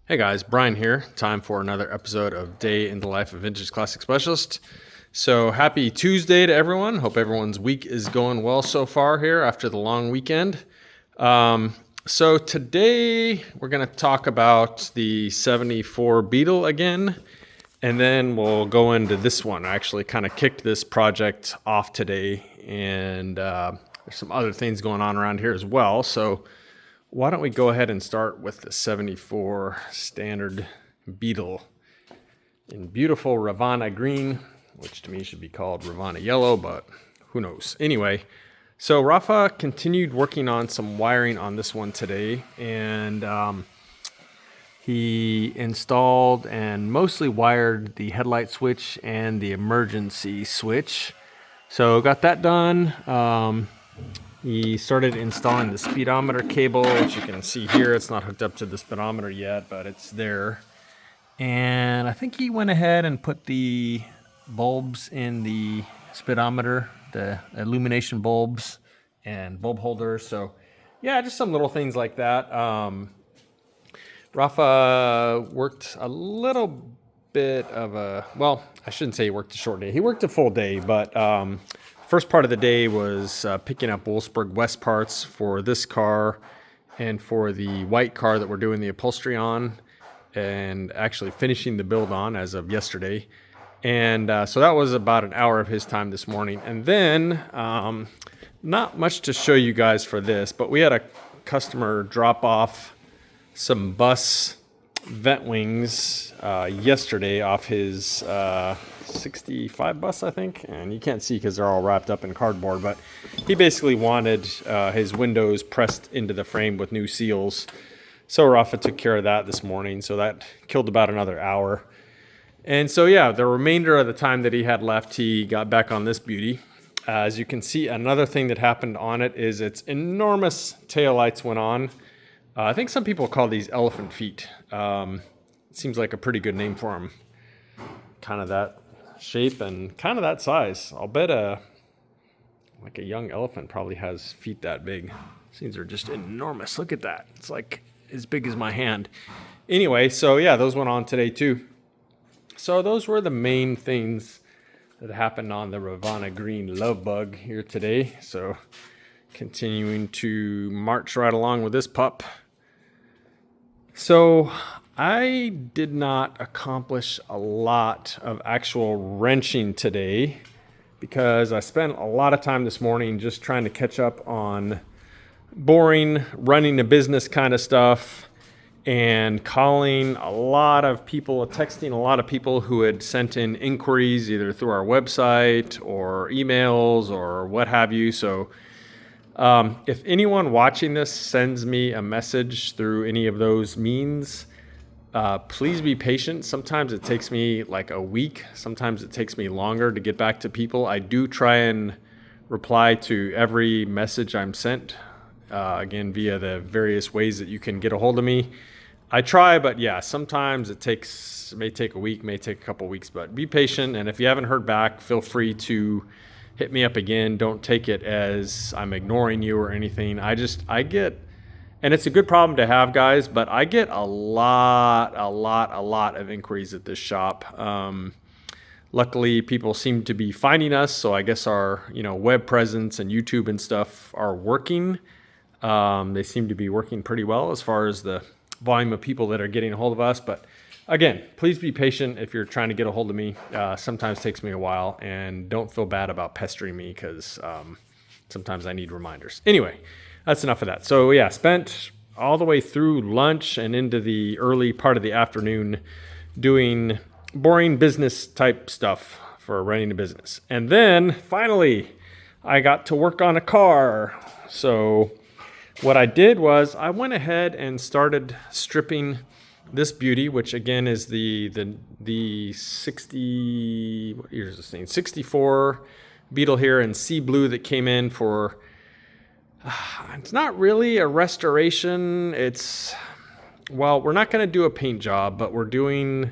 Hey guys, Brian here. Time for another episode of Day in the Life of Vintage Classic Specialist. So happy Tuesday to everyone. Hope everyone's week is going well so far here after the long weekend. So today we're going to talk about the 74 Beetle again, and then we'll go into this one. I actually kind of kicked this project off today, and there's some other things going on around here as well. So why don't we go ahead and start with the 74 standard Beetle in beautiful Ravenna green, which to me should be called Ravenna yellow, but who knows. Anyway, so Rafa continued working on some wiring on this one today, and he installed and mostly wired the headlight switch and the emergency switch. So got that done. He started installing the speedometer cable, which you can see here. It's not hooked up to the speedometer yet, but it's there. And I think he went ahead and put the bulbs in the speedometer, the illumination bulbs and bulb holders. So yeah, just some little things like that. Rafa worked a little bit of a, well, I shouldn't say he worked a short day. He worked a full day, but first part of the day was picking up Wolfsburg West parts for this car and for the white car that we're doing the upholstery on, and actually finishing the build on as of yesterday. And so that was about an hour of his time this morning. And then not much to show you guys for this, but we had a customer drop off some bus vent wings yesterday off his 65 bus, I think, and you can't see because they're all wrapped up in cardboard, but he basically wanted his windows pressed into the frame with new seals. So Rafa took care of that this morning, so that killed about another hour. And so yeah, the remainder of the time that he had left, he got back on this beauty. As you can see, another thing that happened on it is its enormous taillights went on. I think some people call these elephant feet. It seems like a pretty good name for them. Kind of that shape and kind of that size. I'll bet like a young elephant probably has feet that big. These are just enormous. Look at that. It's like as big as my hand. Anyway, so yeah, those went on today too. So those were the main things that happened on the Ravenna green love bug here today. So continuing to march right along with this pup. So I did not accomplish a lot of actual wrenching today because I spent a lot of time this morning just trying to catch up on boring, running a business kind of stuff, and calling a lot of people, texting a lot of people who had sent in inquiries either through our website or emails or what have you. So if anyone watching this sends me a message through any of those means, please be patient. Sometimes it takes me like a week. Sometimes it takes me longer to get back to people. I do try and reply to every message I'm sent, again, via the various ways that you can get a hold of me. I try, but yeah, sometimes it may take a week, may take a couple weeks, but be patient. And if you haven't heard back, feel free to hit me up again. Don't take it as I'm ignoring you or anything. I get, and it's a good problem to have, guys, but I get a lot of inquiries at this shop. Luckily, people seem to be finding us, so I guess our web presence and YouTube and stuff are working. They seem to be working pretty well as far as the volume of people that are getting a hold of us. But again, please be patient if you're trying to get a hold of me. Sometimes it takes me a while, and don't feel bad about pestering me because sometimes I need reminders. Anyway, that's enough of that. So yeah, spent all the way through lunch and into the early part of the afternoon doing boring business type stuff for running a business. And then finally, I got to work on a car. So what I did was I went ahead and started stripping this beauty, which again is the 60, what year is this thing? 64 Beetle here in sea blue that came in for, it's not really a restoration. Well, we're not going to do a paint job, but we're doing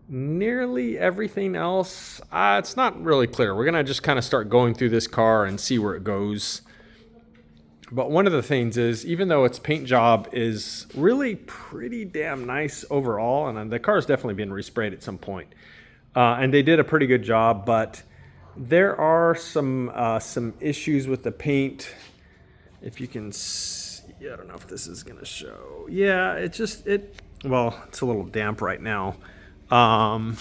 nearly everything else. It's not really clear. We're going to just kind of start going through this car and see where it goes. But one of the things is, even though its paint job is really pretty damn nice overall, and the car is definitely being resprayed at some point, and they did a pretty good job, but there are some issues with the paint. If you can see, I don't know if this is gonna show. Yeah, well, it's a little damp right now. I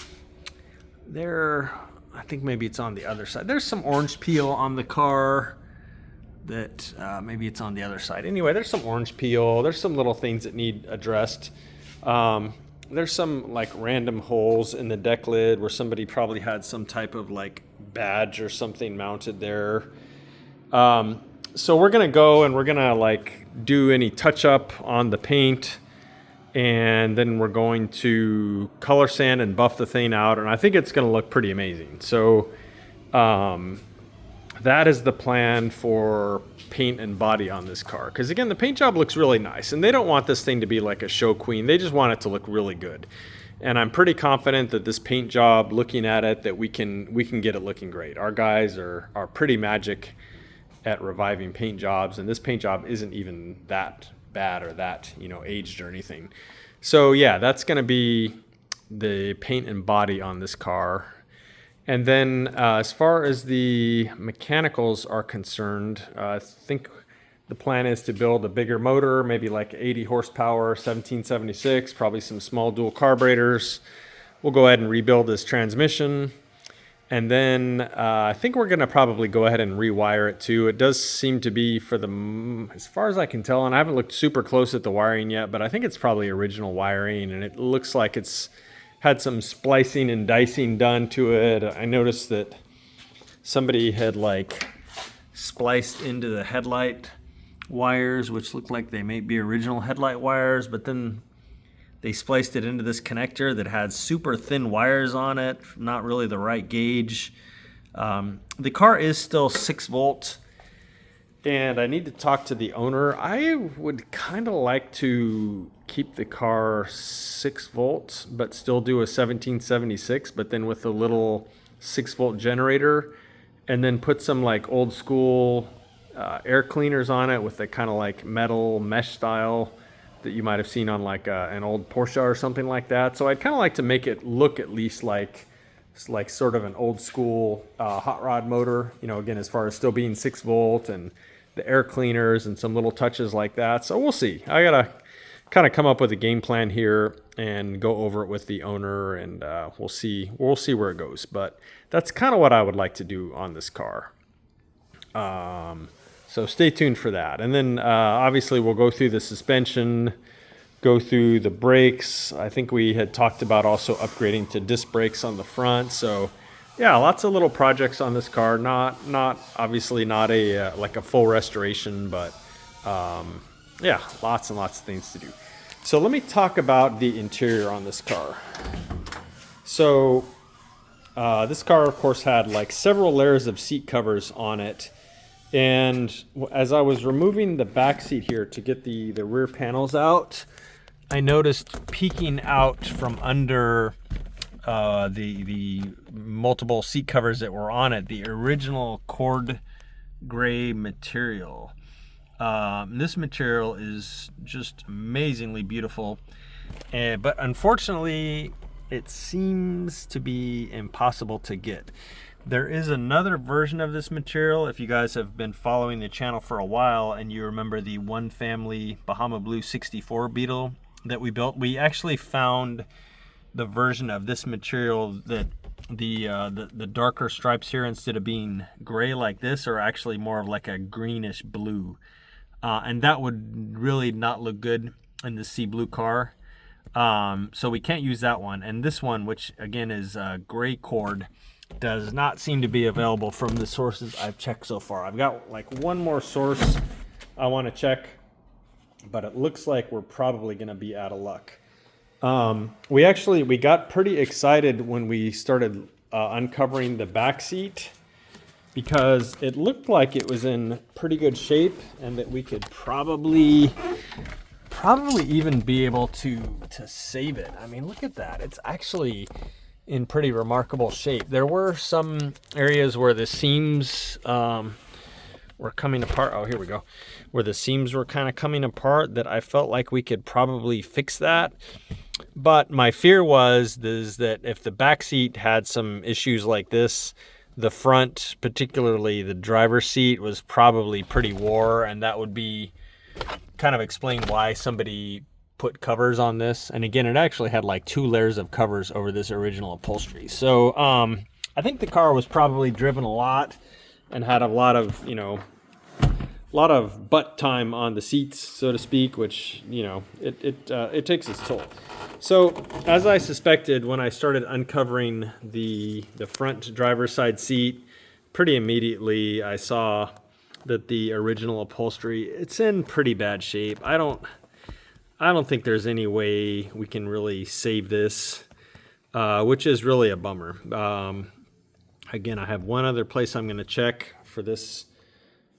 think maybe it's on the other side. There's some orange peel on the car. That maybe it's on the other side. Anyway, there's some orange peel. There's some little things that need addressed. There's some like random holes in the deck lid where somebody probably had some type of like badge or something mounted there. So we're gonna go and we're gonna like do any touch up on the paint, and then we're going to color sand and buff the thing out, and I think it's gonna look pretty amazing. So that is the plan for paint and body on this car. Because again, the paint job looks really nice, and they don't want this thing to be like a show queen. They just want it to look really good. And I'm pretty confident that this paint job, looking at it, that we can get it looking great. Our guys are pretty magic at reviving paint jobs, and this paint job isn't even that bad or that, aged or anything. So yeah, that's gonna be the paint and body on this car. And then as far as the mechanicals are concerned, I think the plan is to build a bigger motor, maybe like 80 horsepower, 1776, probably some small dual carburetors. We'll go ahead and rebuild this transmission. And then I think we're going to probably go ahead and rewire it too. It does seem to be, as far as I can tell, and I haven't looked super close at the wiring yet, but I think it's probably original wiring, and it looks like it's had some splicing and dicing done to it. I noticed that somebody had like spliced into the headlight wires, which looked like they may be original headlight wires, but then they spliced it into this connector that had super thin wires on it, not really the right gauge. The car is still 6 volt, and I need to talk to the owner. I would kind of like to keep the car 6 volts, but still do a 1776, but then with a little 6 volt generator, and then put some like old school air cleaners on it with a kind of like metal mesh style that you might have seen on like an old Porsche or something like that. So I'd kind of like to make it look at least like sort of an old school hot rod motor, again, as far as still being 6 volt and the air cleaners and some little touches like that. So we'll see. I gotta kind of come up with a game plan here and go over it with the owner, and we'll see where it goes. But that's kind of what I would like to do on this car. So stay tuned for that. And then obviously we'll go through the suspension, go through the brakes. I think we had talked about also upgrading to disc brakes on the front. So yeah, lots of little projects on this car. Not obviously not a like a full restoration, but yeah, lots and lots of things to do. So let me talk about the interior on this car. So this car, of course, had like several layers of seat covers on it. And as I was removing the back seat here to get the rear panels out, I noticed peeking out from under the multiple seat covers that were on it, the original cord gray material. This material is just amazingly beautiful, but unfortunately it seems to be impossible to get. There is another version of this material. If you guys have been following the channel for a while and you remember the One Family Bahama Blue 64 Beetle that we built, we actually found the version of this material that the darker stripes here, instead of being gray like this, are actually more of like a greenish blue. And that would really not look good in the sea blue car. So we can't use that one. And this one, which again is gray cord, does not seem to be available from the sources I've checked so far. I've got like one more source I want to check, but it looks like we're probably going to be out of luck. We got pretty excited when we started uncovering the back seat, because it looked like it was in pretty good shape and that we could probably even be able to save it. I mean, look at that. It's actually in pretty remarkable shape. There were some areas where the seams were coming apart. Oh, here we go. Where the seams were kind of coming apart, that I felt like we could probably fix that. But my fear was that if the back seat had some issues like this, the front, particularly the driver's seat, was probably pretty wore, and that would be kind of explain why somebody put covers on this. And again, it actually had like 2 layers of covers over this original upholstery. So I think the car was probably driven a lot and had a lot of, you know, a lot of butt time on the seats, so to speak, which, you know, it takes its toll. So as I suspected, when I started uncovering the front driver's side seat, pretty immediately I saw that the original upholstery, it's in pretty bad shape. I don't think there's any way we can really save this, which is really a bummer. Again, I have one other place I'm going to check for this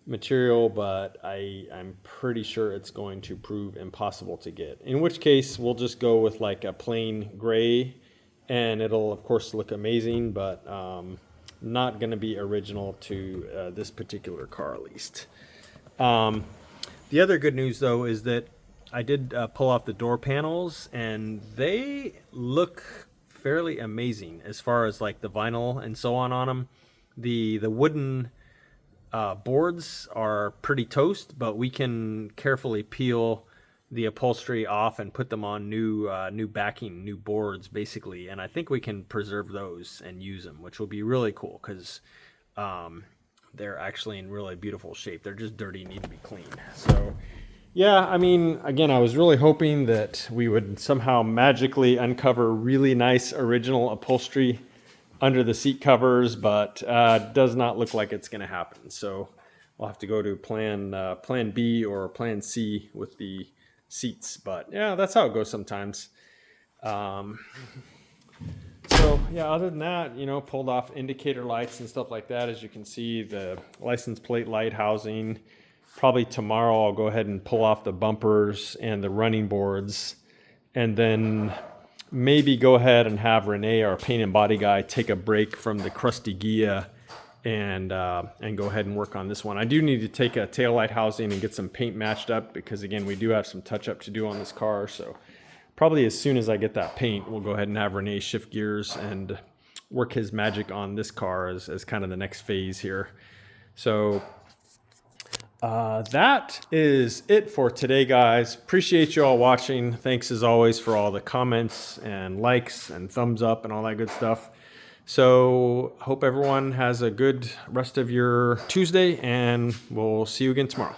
material, but I'm pretty sure it's going to prove impossible to get. In which case, we'll just go with like a plain gray, and it'll of course look amazing, but not going to be original to this particular car, at least. The other good news though is that I did pull off the door panels, and they look fairly amazing as far as like the vinyl and so on them. The wooden boards are pretty toast, but we can carefully peel the upholstery off and put them on new backing, new boards basically, and I think we can preserve those and use them, which will be really cool because they're actually in really beautiful shape. They're just dirty, need to be cleaned. So yeah, I mean, again, I was really hoping that we would somehow magically uncover really nice original upholstery under the seat covers, but does not look like it's going to happen. So we'll have to go to plan B or plan C with the seats. But yeah, that's how it goes sometimes. So yeah, other than that, you know, pulled off indicator lights and stuff like that. As you can see, the license plate light housing. Probably tomorrow I'll go ahead and pull off the bumpers and the running boards, and then maybe go ahead and have Rene, our paint and body guy, take a break from the crusty Ghia and go ahead and work on this one. I do need to take a taillight housing and get some paint matched up because, again, we do have some touch up to do on this car. So probably as soon as I get that paint, we'll go ahead and have Rene shift gears and work his magic on this car as kind of the next phase here. So that is it for today, guys. Appreciate you all watching. Thanks as always for all the comments and likes and thumbs up and all that good stuff. So hope everyone has a good rest of your Tuesday, and we'll see you again tomorrow.